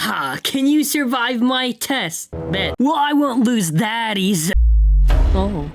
Haha, can you survive my test? Bet. Well, I won't lose that easy. Oh.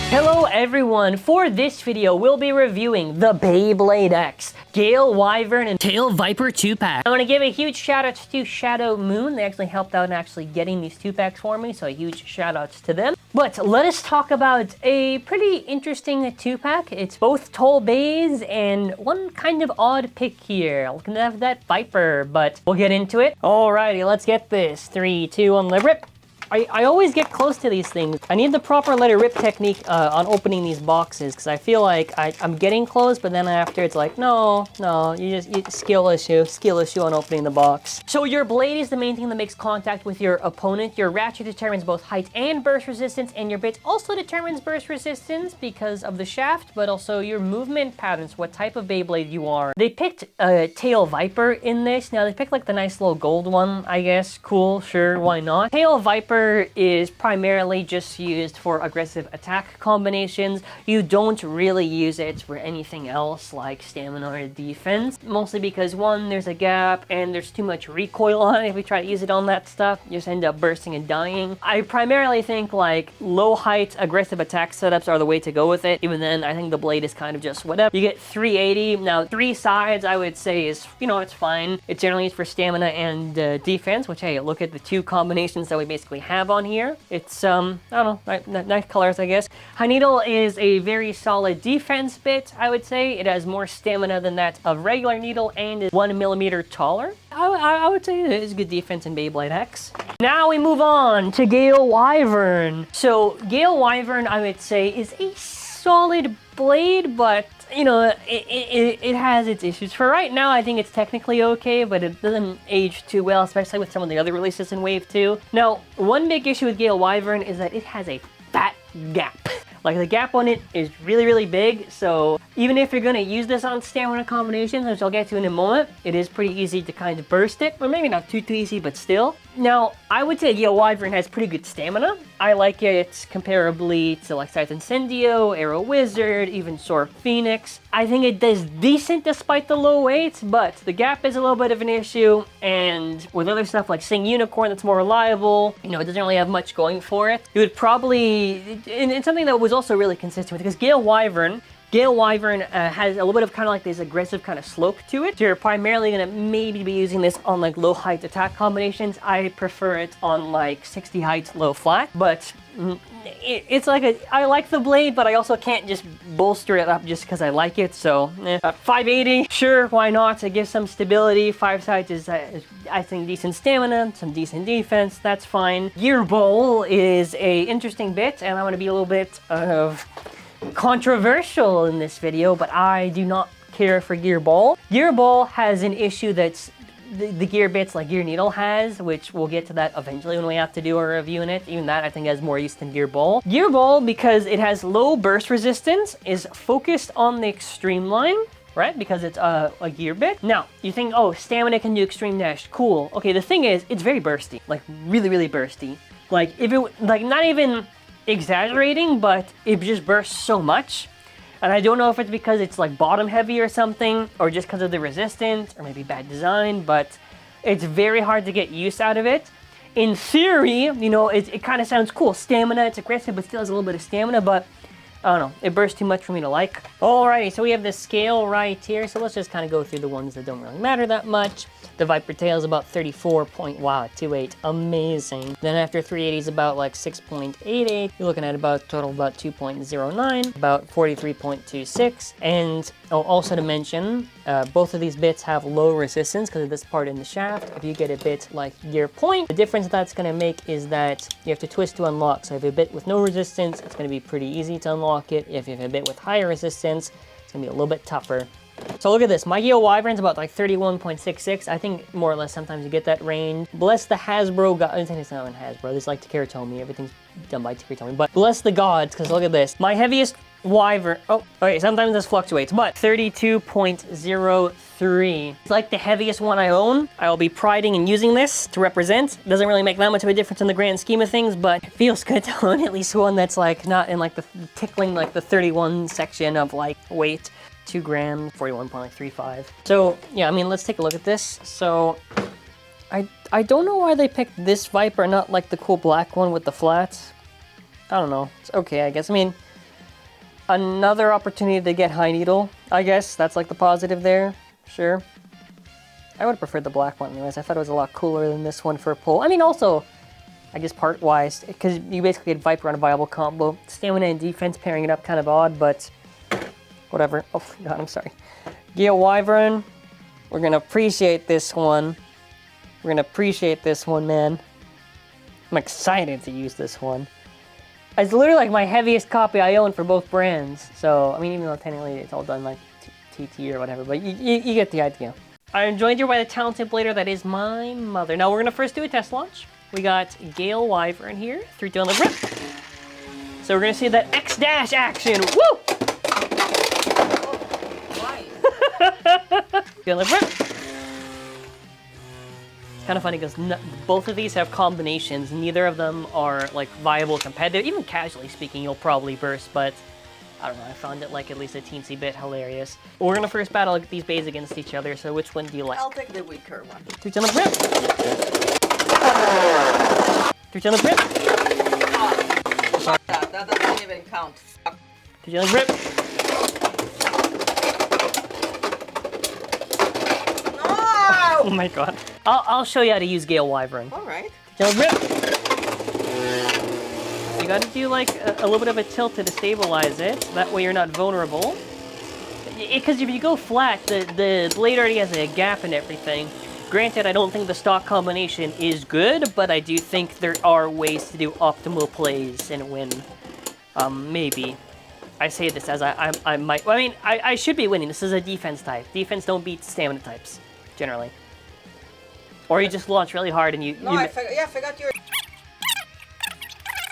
Hello everyone, for this video we'll be reviewing the Beyblade X, Gale Wyvern, and Tail Viper 2-pack. I want to give a huge shout out to Shadow Moon. They actually helped out in actually getting these 2-packs for me, so a huge shout outs to them. But let us talk about a pretty interesting 2-pack. It's both tall bays and one kind of odd pick here. Looking to have that Viper, but we'll get into it. Alrighty, let's get this. 3, 2, 1, let rip. I always get close to these things. I need the proper let it rip technique on opening these boxes, because I feel like I'm getting close, but then after it's like, no, skill issue on opening the box. So your blade is the main thing that makes contact with your opponent. Your ratchet determines both height and burst resistance, and your bit also determines burst resistance because of the shaft, but also your movement patterns, what type of Beyblade you are. They picked Tail Viper in this. Now they picked like the nice little gold one, I guess. Cool, sure, why not? Tail Viper is primarily just used for aggressive attack combinations. You don't really use it for anything else like stamina or defense, mostly because one, there's a gap and there's too much recoil on it. If we try to use it on that stuff, you just end up bursting and dying. I primarily think like low height aggressive attack setups are the way to go with it. Even then, I think the blade is kind of just whatever. You get 380. Now 3 sides I would say is, you know, it's fine. It's generally used for stamina and defense, which hey, look at the 2 combinations that we basically have on here. It's I don't know, nice colors, I guess. High Needle is a very solid defense bit, I would say. It has more stamina than that of regular Needle and is 1 millimeter taller. I would say it is good defense in Beyblade X. Now we move on to Gale Wyvern. So Gale Wyvern, I would say, is a solid blade, but you know, it has its issues. For right now, I think it's technically okay, but it doesn't age too well, especially with some of the other releases in Wave 2. Now, one big issue with Gale Wyvern is that it has a fat gap. Like, the gap on it is really, really big, so even if you're going to use this on stamina combinations, which I'll get to in a moment, it is pretty easy to kind of burst it. Or maybe not too easy, but still. Now, I would say Gale Wyvern has pretty good stamina. I like it comparably to like Scythe Incendio, Arrow Wizard, even Soar Phoenix. I think it does decent despite the low weight, but the gap is a little bit of an issue, and with other stuff like Sing Unicorn that's more reliable, you know, it doesn't really have much going for it. It would probably, and something that was also really consistent with, because Gale Wyvern has a little bit of kind of like this aggressive kind of slope to it. So you're primarily going to maybe be using this on like low height attack combinations. I prefer it on like 60 height, low flat, but it's like I like the blade, but I also can't just bolster it up just because I like it. So 580, sure, why not? It gives some stability. 5 sides is I think decent stamina, some decent defense, that's fine. Gear Bowl is a interesting bit, and I'm going to be a little bit of controversial in this video, but I do not care for Gear Ball. Gear Ball has an issue that's the gear bits like Gear Needle has, which we'll get to that eventually when we have to do a review in it. Even that I think has more use than Gear Ball. Gear Ball, because it has low burst resistance, is focused on the extreme line, right? Because it's a gear bit. Now, you think, oh, stamina can do extreme dash, cool. Okay, the thing is, it's very bursty, like really, really bursty. Like if it, like not even exaggerating, but it just bursts so much. And I don't know if it's because it's like bottom heavy or something, or just because of the resistance, or maybe bad design, but it's very hard to get use out of it. In theory, you know, it kind of sounds cool. Stamina, it's aggressive, but still has a little bit of stamina, but I don't know, it bursts too much for me to like. Alrighty, so we have the scale right here, so let's just kind of go through the ones that don't really matter that much. The Viper Tail is about 34.28, amazing. Then after 380 is about like 6.88. You're looking at about total about 2.09, about 43.26. And also to mention, both of these bits have low resistance because of this part in the shaft. If you get a bit like Gear Point, the difference that's going to make is that you have to twist to unlock. So if you have a bit with no resistance, it's going to be pretty easy to unlock it. If you have a bit with higher resistance, it's going to be a little bit tougher. So look at this, my Gale Wyvern's about like 31.66. I think more or less sometimes you get that range. Bless the Hasbro gods. It's not in Hasbro, it's like Takeratomi. Everything's done by Takeratomi. But bless the gods, because look at this. My heaviest Wyvern, oh, okay, sometimes this fluctuates, but 32.03. It's like the heaviest one I own. I'll be priding in using this to represent. It doesn't really make that much of a difference in the grand scheme of things, but it feels good to own at least one that's like not in like the tickling like the 31 section of like weight. 2 grams, 41.35. So yeah, I mean, let's take a look at this. So I don't know why they picked this Viper, not like the cool black one with the flats. I don't know. It's okay, I guess. I mean, another opportunity to get high needle, I guess. That's like the positive there. Sure. I would have preferred the black one anyways. I thought it was a lot cooler than this one for a pull. I mean, also, I guess part-wise, because you basically get Viper on a viable combo. Stamina and defense, pairing it up, kind of odd, but whatever. Oh, God, I'm sorry. Gale Wyvern, we're going to appreciate this one. We're going to appreciate this one, man. I'm excited to use this one. It's literally like my heaviest copy I own for both brands. So, I mean, even though technically it's all done like TT or whatever, but you get the idea. I'm joined here by the talented blader that is my mother. Now, we're going to first do a test launch. We got Gale Wyvern here, 3, 2, on the rip. So we're going to see that X-dash action. Woo! Why? On the rip. It's kind of funny because both of these have combinations. Neither of them are like viable competitive. Even casually speaking, you'll probably burst, but I don't know, I found it like at least a teensy bit hilarious. We're gonna first battle these bays against each other, so which one do you like? I'll take the weaker one. 3, 2, on the rip. 3, 2, on the rip. Oh, fuck that doesn't even count. Fuck. 3, 2, on the rip. No! Oh my god. I'll show you how to use Gale Wyvern. Alright. 3, 2, on the rip. You gotta do like a little bit of a tilt to destabilize it, that way you're not vulnerable. Because if you go flat, the blade already has a gap and everything. Granted, I don't think the stock combination is good, but I do think there are ways to do optimal plays and win. Maybe. I say this as I might, well, I mean, I should be winning. This is a defense type. Defense don't beat stamina types, generally. Or you just launch really hard and you... No, I forgot your...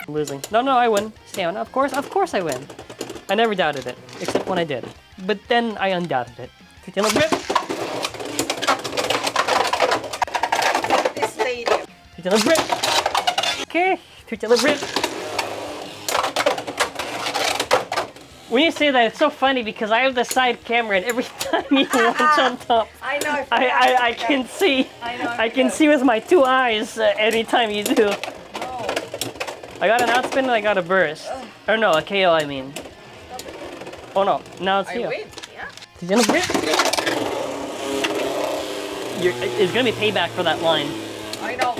Losing. No, I win. Stamina, of course I win. I never doubted it, except when I did. But then I undoubted it. Rip. This stadium. Rip. Okay, rip. When you say that, it's so funny because I have the side camera and every time you launch on top, I know. I can see. I can see with my 2 eyes anytime you do. I got an outspin and I got a burst. Or no, a KO, I mean. Oh no, now it's you. I win, yeah. It's gonna be payback for that line. I know.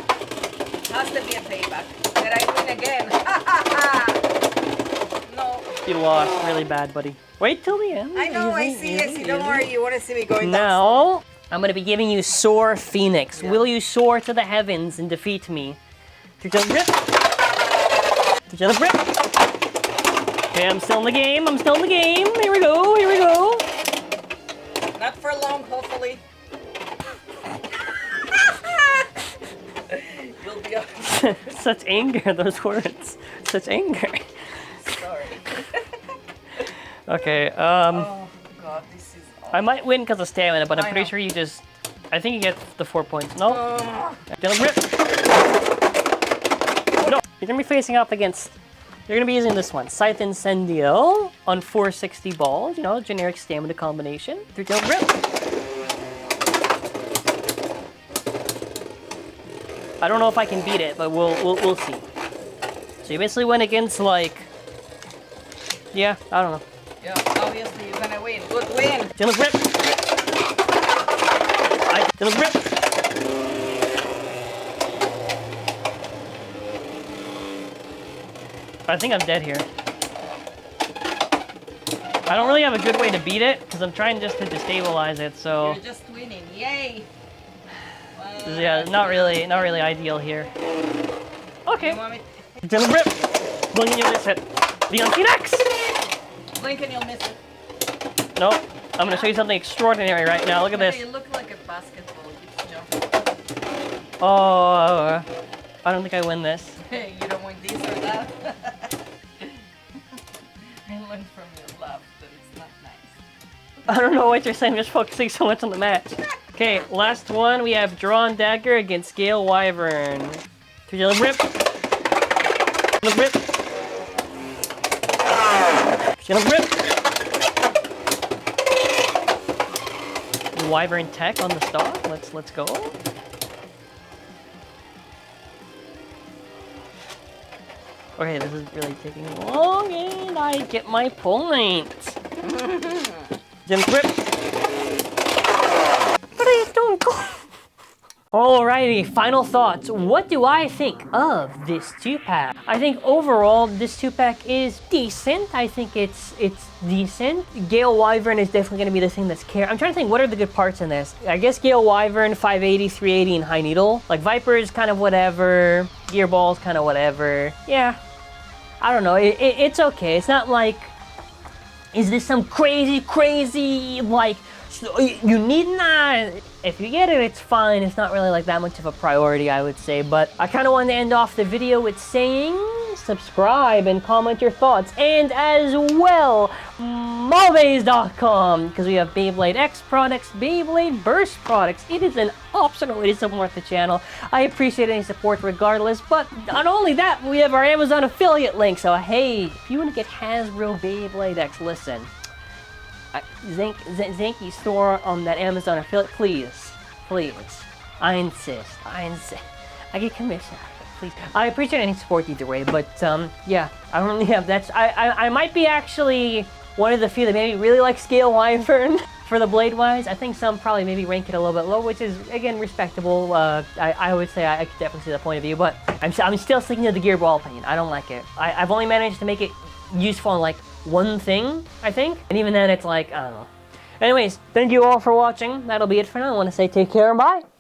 Has to be a payback. That I win again. No. You lost really bad, buddy. Wait till the end. I know, I see it. Don't worry, you want to see me going down. Now, I'm gonna be giving you Soar Phoenix. Yeah. Will you soar to the heavens and defeat me? Rip. Rip. Okay, I'm still in the game. Here we go. Not for long, hopefully. You'll be up. Such anger, those words. Such anger. Sorry. Okay, Oh, God, this is awful. I might win because of stamina, but I'm I pretty know. sure you just... I think you get the 4 points. No? Rip. No, you're gonna be facing off against... You're gonna be using this one, Scythe Incendio on 460 balls, you know, generic stamina combination. 3, 2, rip. I don't know if I can beat it, but we'll see. So you basically went against like, yeah, I don't know. Yeah, obviously you're gonna win. Good win. Rip. Rip. I think I'm dead here. I don't really have a good way to beat it, because I'm trying just to destabilize it, so... You're just winning, yay! Yeah, not really ideal here. Okay. You want me Rip! Blink and you'll miss it. Beyond Phoenix! blink and you'll miss it. No, I'm gonna show you something extraordinary right now. Look at this. You look like a basketball. Oh, I don't think I win this. Hey, you don't want this or that? I learned from your laugh that it's not nice. I don't know what you're saying, I'm just focusing so much on the match. Okay, last one, we have Drawn Dagger against Gale Wyvern. Rip. Rip. Rip. Wyvern tech on the stock. Let's go. Okay, this is really taking long, and I get my point. Jim grip. What are you doing? Alrighty, final thoughts. What do I think of this 2-pack? I think overall this 2-pack is decent. I think it's decent. Gale Wyvern is definitely going to be the thing that's I'm trying to think, what are the good parts in this? I guess Gale Wyvern 580, 380, and high needle. Like Viper is kind of whatever. Gear Ball's kind of whatever. Yeah, I don't know. It's okay. It's not like, is this some crazy like, you need not. If you get it, it's fine. It's not really like that much of a priority, I would say. But I kind of wanted to end off the video with saying subscribe and comment your thoughts. And as well, BEYS.com, because we have Beyblade X products, Beyblade Burst products. It is an optional way to support the channel. I appreciate any support regardless. But not only that, we have our Amazon affiliate link. So hey, if you want to get Hasbro Beyblade X, listen. Zankye store on that Amazon affiliate, please. I insist. I get commission out of it, please. I appreciate any support either way, but yeah, I don't really have I might be actually one of the few that maybe really likes Gale Wyvern for the blade wise. I think some probably maybe rank it a little bit low, which is again respectable. I would say I could definitely see the point of view, but I'm still sticking to the gear ball opinion. I don't like it. I've only managed to make it useful in like one thing, I think, and even then it's like, I don't know. Anyways, thank you all for watching. That'll be it for now. I want to say take care and bye.